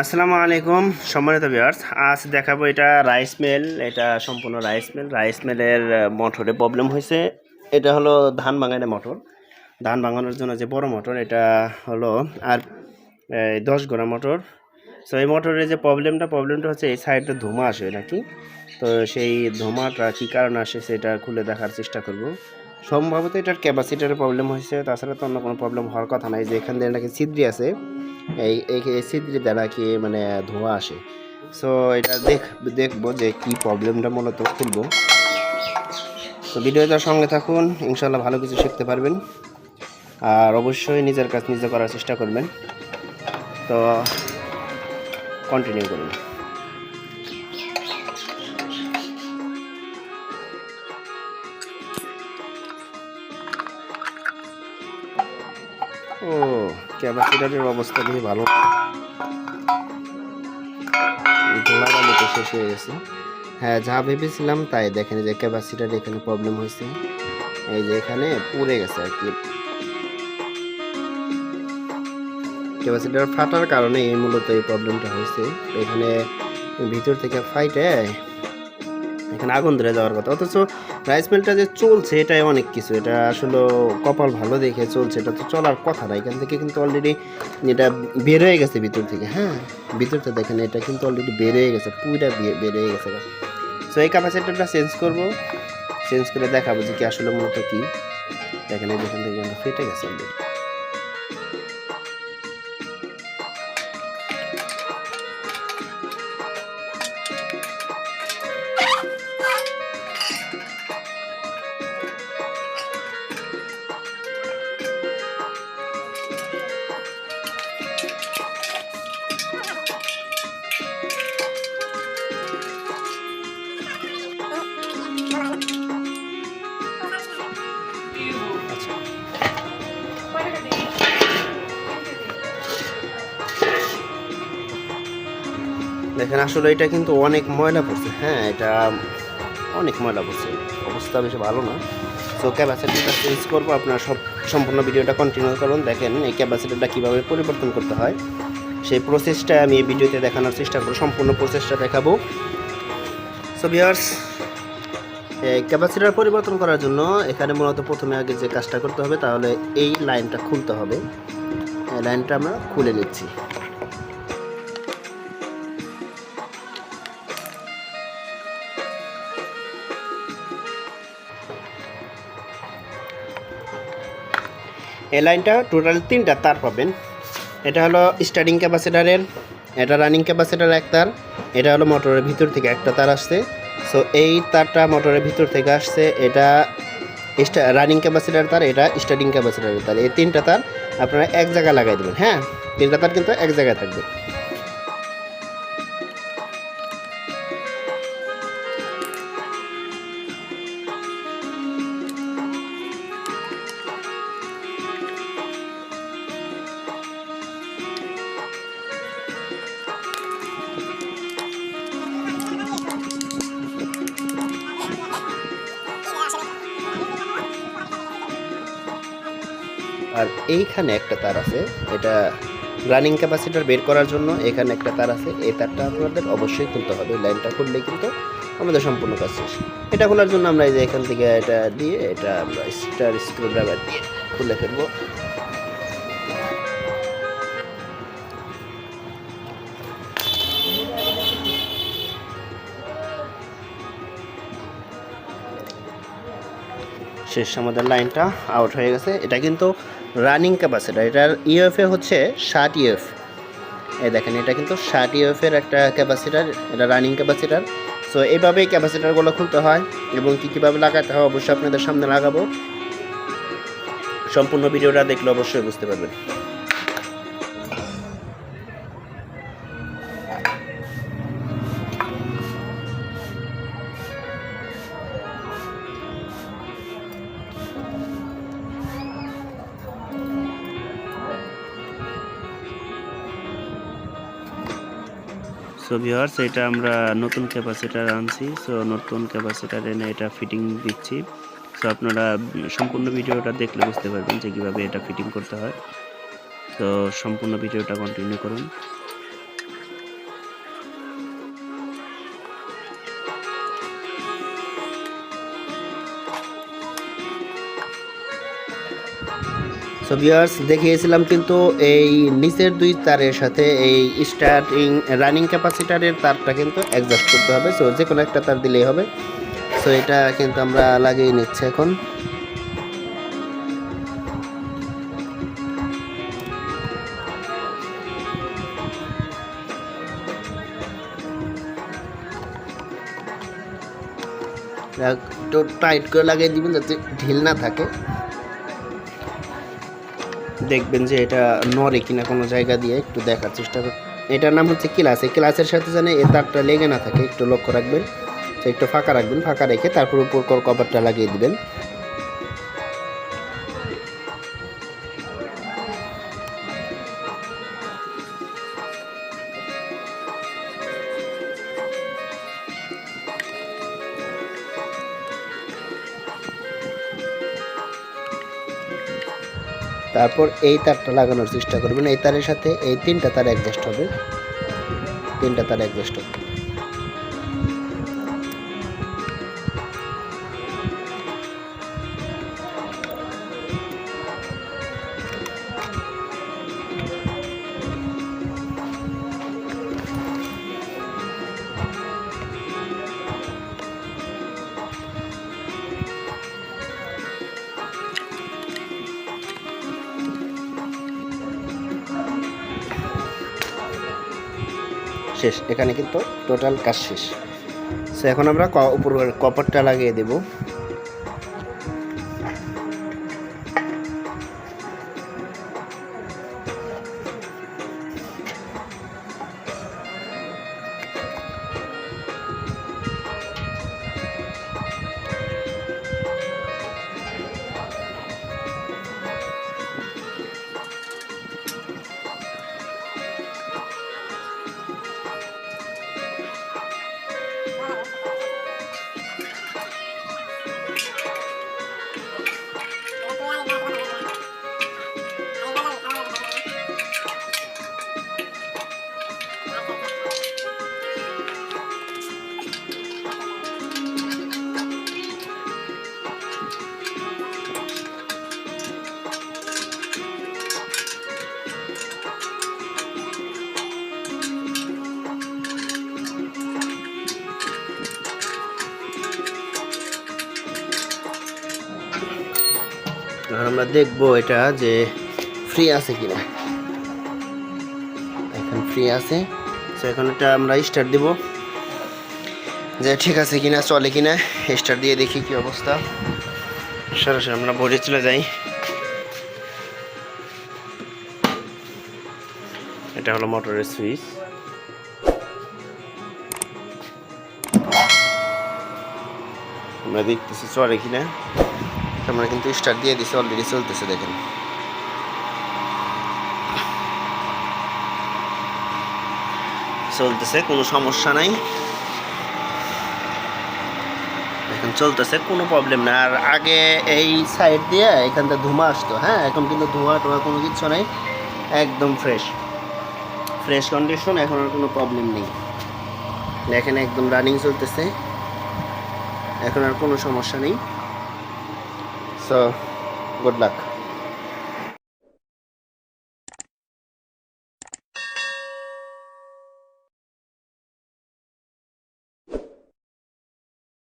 আসসালামু আলাইকুম সম্মানিত ভিউয়ার্স, আজ দেখাবো এটা রাইস মিল। এটা সম্পূর্ণ রাইস মিলের মোটরে প্রবলেম হয়েছে। এটা হলো ধান ভাঙানোর মোটর। ধান ভাঙানোর জন্য যে বড় মোটর, এটা হলো আর 10 গোড়া মোটর। সো এই মোটরের যে প্রবলেমটা হচ্ছে এই সাইডে ধোঁয়া আসে নাকি। তো সেই ধোঁয়াটা কী কারণে আসে সেটা খুলে দেখার চেষ্টা করব। সম্ভবত এটার ক্যাপাসিটারের প্রবলেম হয়েছে, তাছাড়া তো অন্য কোনো প্রবলেম হওয়ার কথা নাই। যে এখান দিয়ে নাকি ছিদ্রি আছে, এই ছিদ্রি দ্বারা কি মানে ধোঁয়া আসে। সো এটা দেখবো যে কি প্রবলেমটা মূলত খুলবো। তো ভিডিওটার সঙ্গে থাকুন, ইনশাল্লাহ ভালো কিছু শিখতে পারবেন। আর অবশ্যই নিজের কাজ নিজে করার চেষ্টা করবেন। তো কন্টিনিউ করুন। ও ক্যাপাসিটারের অবস্থা দিয়ে ভালো, গোলাগালিতে শেষ হয়ে গেছে। হ্যাঁ, যা ভেবেছিলাম তাই। দেখেন যে ক্যাপাসিটার এখানে প্রবলেম হয়েছে, এই যে এখানে পুড়ে গেছে আর কি। ক্যাপাসিটার ফাটার কারণে এই মূলত এই প্রবলেমটা হয়েছে। এখানে ভিতর থেকে ফাইটে এখানে আগুন ধরে যাওয়ার কথা, অথচ রাইস মিলটা যে চলছে এটাই অনেক কিছু। এটা আসলে কপাল ভালো দেখে চলছে, এটা তো চলার কথা না। এখান থেকে কিন্তু অলরেডি এটা বের হয়ে গেছে ভিতর থেকে। হ্যাঁ, ভিতরটা দেখেন, এটা কিন্তু অলরেডি বের হয়ে গেছে, পুরোটা বের হয়ে গেছে। সো এই ক্যাপাসিটারটা চেঞ্জ করে দেখাবো যে কি আসলে মূলত কি। দেখেন যেখান থেকে কিন্তু ফেটে গেছে অলরেডি। দেখেন আসলে এটা কিন্তু অনেক ময়লা পড়ছে। হ্যাঁ, এটা অনেক ময়লা পড়ছে, অবস্থা বেশি ভালো না। সো ক্যাপাসিটারটা চেঞ্জ করবো। আপনারা সম্পূর্ণ ভিডিওটা কন্টিনিউ করুন। দেখেন এই ক্যাপাসিটারটা কীভাবে পরিবর্তন করতে হয় সেই প্রসেসটা আমি এই ভিডিওতে দেখানোর চেষ্টা করব, সম্পূর্ণ প্রসেসটা দেখাবো। সো ভিউয়ার্স, ক্যাপাসিটার পরিবর্তন করার জন্য এখানে মূলত প্রথমে আগে যে কাজটা করতে হবে, তাহলে এই লাইনটা খুলতে হবে। এই লাইনটা আমরা খুলে নিচ্ছি। এই লাইনটা টোটাল 3টা তার পাবেন। এটা হলো স্টার্টিং ক্যাপাসিটারের, এটা রানিং ক্যাপাসিটার এক তার, এটা হলো মোটরের ভিতর থেকে একটা তার আসছে। সো এই তারটা মোটরের ভিতর থেকে আসছে, এটা রানিং ক্যাপাসিটার তার, এটা স্টার্টিং ক্যাপাসিটারের তার। এই 3টা তার আপনারা এক জায়গায় লাগাই দেবেন। হ্যাঁ, 3টা তার কিন্তু এক জায়গায় থাকবে। আর এইখানে একটা তার আছে, এটা রানিং ক্যাপাসিটার বের করার জন্য এখানে একটা তার আছে। এই তারটা আপনাদের অবশ্যই খুলতে হবে। লাইনটা খুললে কিন্তু আমাদের সম্পূর্ণ কাজ শেষ। এটা খোলার জন্য আমরা এই যে এখান থেকে এটা দিয়ে, এটা আমরা স্ক্রু ড্রাইভার দিয়ে খুলে ফেলবো। শেষ, আমাদের লাইনটা আউট হয়ে গেছে। এটা কিন্তু রানিং ক্যাপাসিটার, এটার ইউএফএ হচ্ছে 60 ইউএফ। এই দেখেন, এটা কিন্তু 60 ইউএফের একটা ক্যাপাসিটার, এটা রানিং ক্যাপাসিটার। সো এইভাবেই ক্যাপাসিটারগুলো খুলতে হয় এবং কীভাবে লাগাতে হয় অবশ্যই আপনাদের সামনে লাগাবো। সম্পূর্ণ ভিডিওটা দেখলে অবশ্যই বুঝতে পারবেন। সো ভিউয়ার্স, এটা আমরা নতুন ক্যাপাসিটার আনছি। সো নতুন ক্যাপাসিটার এনে এটা ফিটিং দিচ্ছি। সো আপনারা সম্পূর্ণ ভিডিওটা দেখলে বুঝতে পারবেন যে কীভাবে এটা ফিটিং করতে হয়। তো সম্পূর্ণ ভিডিওটা কন্টিনিউ করুন। সো ভিউয়ার্স, দেখিয়েছিলাম কিন্তু এই নিচের দুই তারের সাথে এই স্টার্টিং রানিং ক্যাপাসিটারের তারটা কিন্তু অ্যাডজাস্ট করতে হবে। সো যে কোনো একটা তার দিলেই হবে। সো এটা কিন্তু আমরা লাগিয়ে নিচ্ছি এখন। একটু টাইট করে লাগিয়ে দিবেন যাতে ঢিল না থাকে। দেখবেন যে এটা নড়ে কিনা কোনো জায়গা দিয়ে একটু দেখার চেষ্টা করুন। এটার নাম হচ্ছে ক্লাস। এই ক্লাসের সাথে যেন এই তারটা লেগে না থাকে একটু লক্ষ্য রাখবেন। তো একটু ফাঁকা রাখবেন, ফাঁকা রেখে তারপর উপর কভারটা লাগিয়ে দিবেন। তারপর এই তারটা লাগানোর চেষ্টা করবেন। এই তারের সাথে এই তিনটা তার অ্যাডজাস্ট হবে, তিনটা তার অ্যাডজাস্ট হবে। শেষ, এখানে কিন্তু টোটাল কাজ শেষ। সো এখন আমরা উপরের কপারটা লাগিয়ে দেব। এখন আমরা দেখবো এটা যে ফ্রি আছে কিনা। এখন ফ্রি আছে। তো এখন এটা আমরা স্টার্ট দিব যে ঠিক আছে কিনা, চলে কিনা। স্টার্ট দিয়ে দেখি কি অবস্থা। সরাসরি আমরা বোর্ডে চলে যাই। এটা হলো মোটরের সুইচ। আমরা দেখতেছি চলে কিনা। আমরা কিন্তু স্টার্ট দিয়ে দিছি, অলরেডি চলতেছে। দেখেন চলতেছে, কোনো সমস্যা নাই। এখন চলতেছে, কোনো প্রবলেম না। আর আগে এই সাইড দিয়ে এখান থেকে ধোঁয়া আসতো, হ্যাঁ, এখন কিন্তু ধোঁয়া টোয়া কোনো কিছু নাই, একদম ফ্রেশ কন্ডিশন। এখন আর কোনো প্রবলেম নেই। দেখেন একদম রানিং চলতেছে, এখন আর কোনো সমস্যা নেই। So good luck.